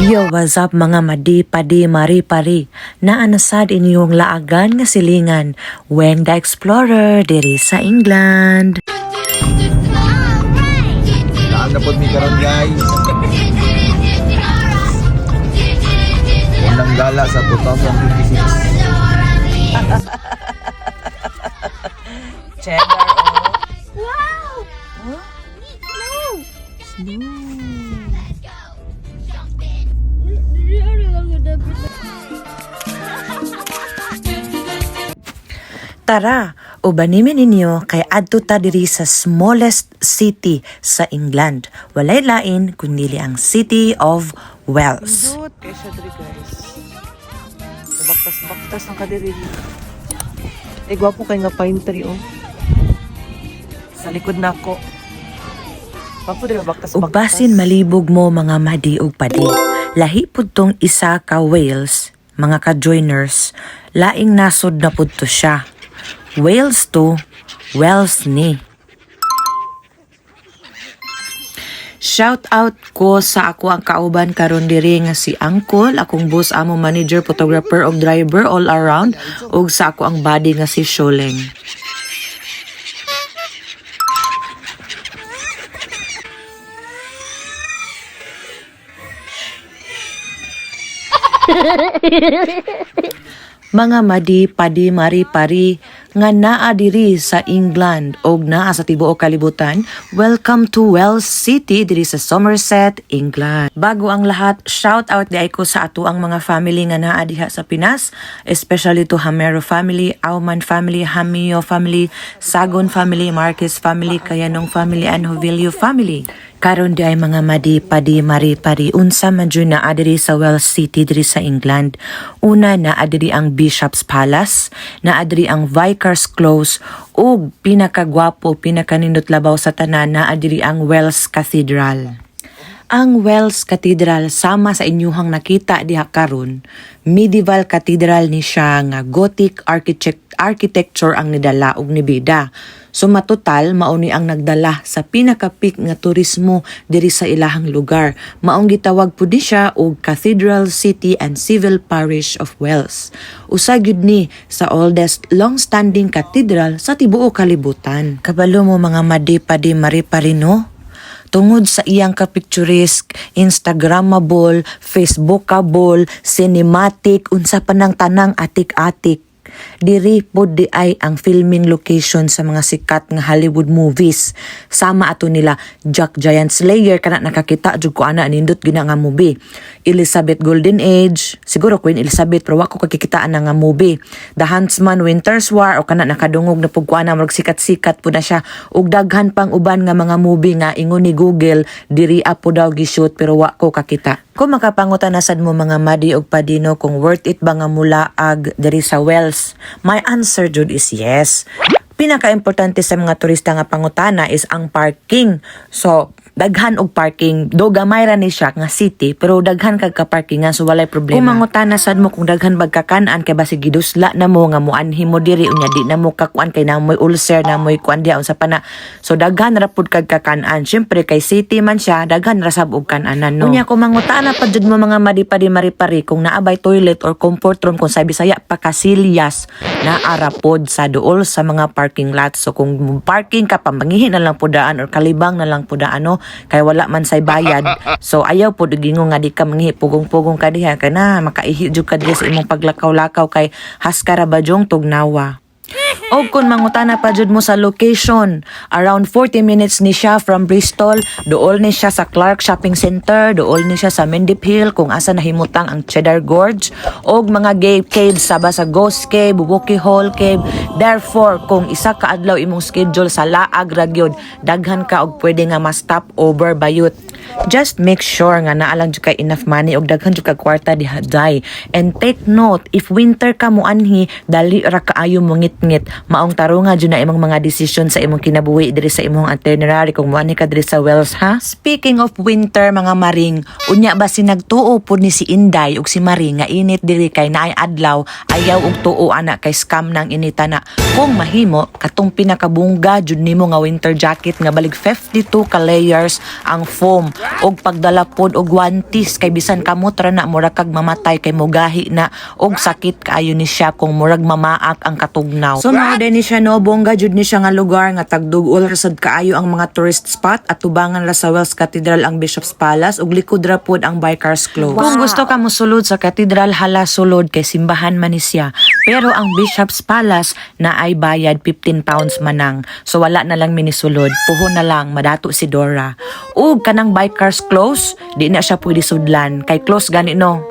Yo, what's up mga madi, padi, mari, pari? Naanasad inyong laagan nga silingan. Weng the Explorer, diri sa England. Saan na po mi karon guys? Unang gala sa 2026. Cheddar, Wow! oh. Snow! Snow. Tara, ubanimin ninyo kay adto ta diri sa smallest city sa England. Walay lain kundi ang City of Wales. Dut kay siya diri guys. Baktas ang kadiri. Gwapo kay nga pine tree oh. Sa likod nako. Papo diri baktas. Ug basin malibog mo mga madi ug padi. Lahi pud tong isa ka Wales, mga ka-joiners, laing nasod na pud to siya. Wales to, Wales ni. Shout out ko sa ako ang kauban karon diri nga si Uncle, akong boss, amo manager, photographer ug driver all around, ug sa ako ang body nga si Sholeng. Mga madi, padi, mari, pari, nga naa diri sa England og naa sa tibuok kalibutan, welcome to Wales City diri sa Somerset, England. Bago ang lahat, shout out di ko sa ato ang mga family nga naa diha sa Pinas, especially to Hamero family, Auman family, Hamio family, Sagon family, Marquez family, Kayanong family, and Hovilio family. Karon di ay mga madi, padi, mari, pari, unsa man dyan na adiri sa Wales City diri sa England. Una na adiri ang Bishop's Palace, na adiri ang Vicar's Close, ug pinakagwapo, pinakanindot labaw sa tanan na adiri ang Wales Cathedral. Ang Wales Cathedral sama sa inyuhang nakita diha karon, medieval cathedral ni siya nga Gothic architecture ang nidala og nibida. So matotal mauni ang nagdala sa pinaka-peak nga turismo diri sa ilahang lugar. Maong gitawag pud siya og Cathedral City and Civil Parish of Wales. Usa gyud ni sa oldest long-standing cathedral sa tibuok kalibutan. Kabalo mo mga madi, padi, mari, pari, no? Tungod sa iyang ka-picturesque, Instagrammable, Facebookable, cinematic, unsa pa nang tanang atik-atik. Diri pod di ay ang filming location sa mga sikat nga Hollywood movies. Sama ato nila Jack Giant Slayer, kana nakakita jud ko ana nindot gina nga movie. Elizabeth Golden Age, siguro Queen Elizabeth pero wa ko kakikitaan na nga movie. The Huntsman Winter's War o kana nakadungog na pug ko ana murag sikat-sikat pud na siya. Ug daghan pang uban nga mga movie nga ingon ni Google diri apo daw gi-shoot pero wa ko kakita. Kung makapangutan na sad mo mga madi og padino kung worth it ba nga mulaag diri sa Wales, my answer jud is yes. Pinaka-importante sa mga turista nga pangutana is ang parking. So, daghan og parking. Do gamay ra ni siya nga city, pero daghan kag ka-parkingan so walay problema. Kung mangutana sad mo kung daghan bagkakan-an kay basi gidusla na mo nga muanhi mo diri unya di na mo kakuan kay na moy ulcer na moy kuan diha unsa pa na. So daghan ra pud kag kakan-an. Syempre kay city man siya, daghan ra sab og kan-anan no. Unya kung mangutana pa jud mo mga madi-padi mari-pari kung naabay toilet or comfort room kung sa Bisaya pakasilyas na arapod sa duol sa mga parking lot. So kung parking ka pa mangihi na lang pudaan or kalibang na lang pudaan no, kay wala man say bayad. So ayaw pud gingon nga di ka mangihi pugong-pugong ka diha kay na makaihi jud ka diri sa imong paglakaw-lakaw kay haskara badyong tugnawa. O kung mangutana pa jud mo sa location, around 40 minutes ni siya from Bristol, dool ni siya sa Clark Shopping Center, dool ni siya sa Mendip Hill kung asa nahimutang ang Cheddar Gorge, og mga caves saba sa Ghost Cave, Wookey Hole Cave. Therefore, kung isa ka adlaw imong schedule sa laag ra gyud, daghan ka og pwede nga ma-stop over bayot. Just make sure nga naa lang jud kay enough money og daghan jud kag kwarta diha day. And take note, if winter ka mo anhi, dali ra kaayo mo ngit-ngit. Maong tarunga jud na imong mga desisyon sa imong kinabuhi diri sa imong itinerary kung moani ka diri sa Wales ha. Speaking of winter mga maring, unya ba sinagtuo pud ni si Inday ug si Maring nga init diri kay naay adlaw, ayaw og tuo ana kay scam nang initana. Kung mahimo katong pinakabungga jud nimo nga winter jacket nga balig 52 ka layers ang foam. og pagdala pod og guantes kay bisan kamot ra na murag kag mamatay kay mogahi na og sakit kaayo ni siya kung murag mamaak ang katugnaw. So mao din ni siya no, bongga jud ni siya nga lugar nga tagdugol ra sad kaayo ang mga tourist spot at tubangan ra sa Wells Cathedral ang Bishop's Palace ug likod ra pod ang Bikers Close. Kung gusto ka mosulod sa Cathedral, hala sulod kay simbahan man ni siya. Pero ang Bishop's Palace na ay bayad 15 pounds manang. So wala na lang minisulod, puho na lang madato si Dora. Ug kanang Bikers Close, di na siya pwede sudlan kay close gani no.